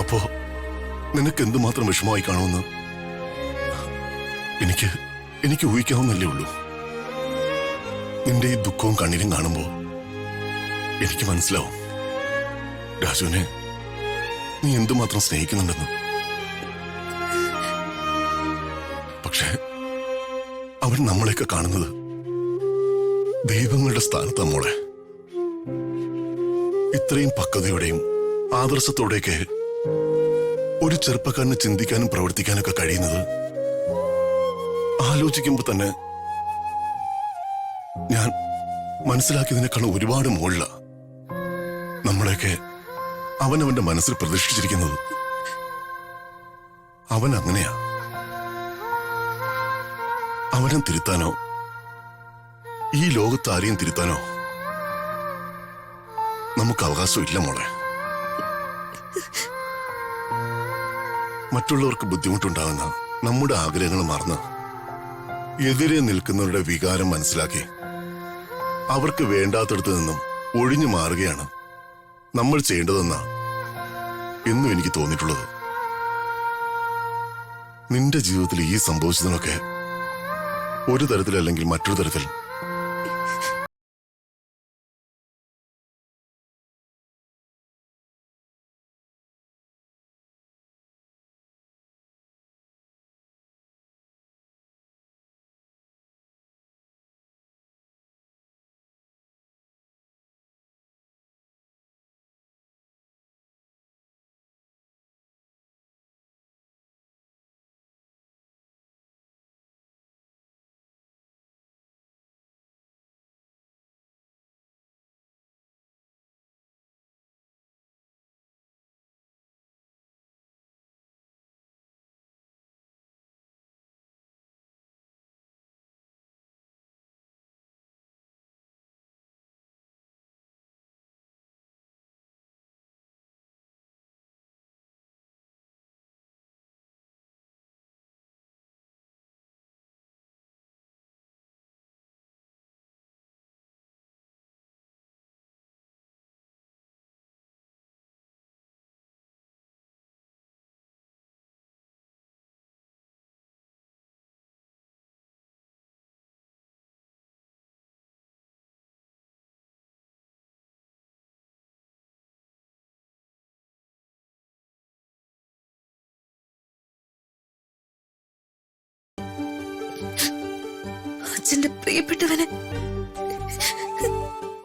അപ്പോ നിനക്ക് എന്തുമാത്രം വിഷമമായി കാണുമെന്ന് എനിക്ക് ഊഹിക്കാവുന്നല്ലേ ഉള്ളൂ. നിന്റെ ഈ ദുഃഖവും കണ്ണീരും കാണുമ്പോ എനിക്ക് മനസ്സിലാവും രാജുവിനെ നീ എന്തുമാത്രം സ്നേഹിക്കുന്നുണ്ടെന്ന്. പക്ഷേ അവൻ നമ്മളെയൊക്കെ കാണുന്നത് ദൈവങ്ങളുടെ സ്ഥാനത്താ മോളെ. ഇത്രയും പക്വതയോടെയും ആദർശത്തോടെയൊക്കെ ഒരു ചെറുപ്പക്കാരന് ചിന്തിക്കാനും പ്രവർത്തിക്കാനൊക്കെ കഴിയുന്നത് ആലോചിക്കുമ്പോ തന്നെ ഞാൻ മനസ്സിലാക്കിയതിനേക്കാളും ഒരുപാട് മുകളില നമ്മളെയൊക്കെ അവനവന്റെ മനസ്സിൽ പ്രതിഷ്ഠിച്ചിരിക്കുന്നത്. അവൻ അങ്ങനെയാ. അവനെ തിരുത്താനോ ഈ ലോകത്ത് ആരെയും തിരുത്താനോ നമുക്ക് അവകാശമില്ല മോളെ. മറ്റുള്ളവർക്ക് ബുദ്ധിമുട്ടുണ്ടാകുന്ന നമ്മുടെ ആഗ്രഹങ്ങൾ മറന്ന് എതിരെ നിൽക്കുന്നവരുടെ വികാരം മനസ്സിലാക്കി അവർക്ക് വേണ്ടാത്തടത്തു നിന്നും ഒഴിഞ്ഞു മാറുകയാണ് നമ്മൾ ചെയ്യേണ്ടതെന്നാ എന്നും എനിക്ക് തോന്നിയിട്ടുള്ളത്. നിന്റെ ജീവിതത്തിൽ ഈ സംഭവിച്ചതിനൊക്കെ ഒരു തരത്തിലല്ലെങ്കിൽ മറ്റൊരു തരത്തിൽ അച്ഛന്റെ പ്രിയപ്പെട്ടവന്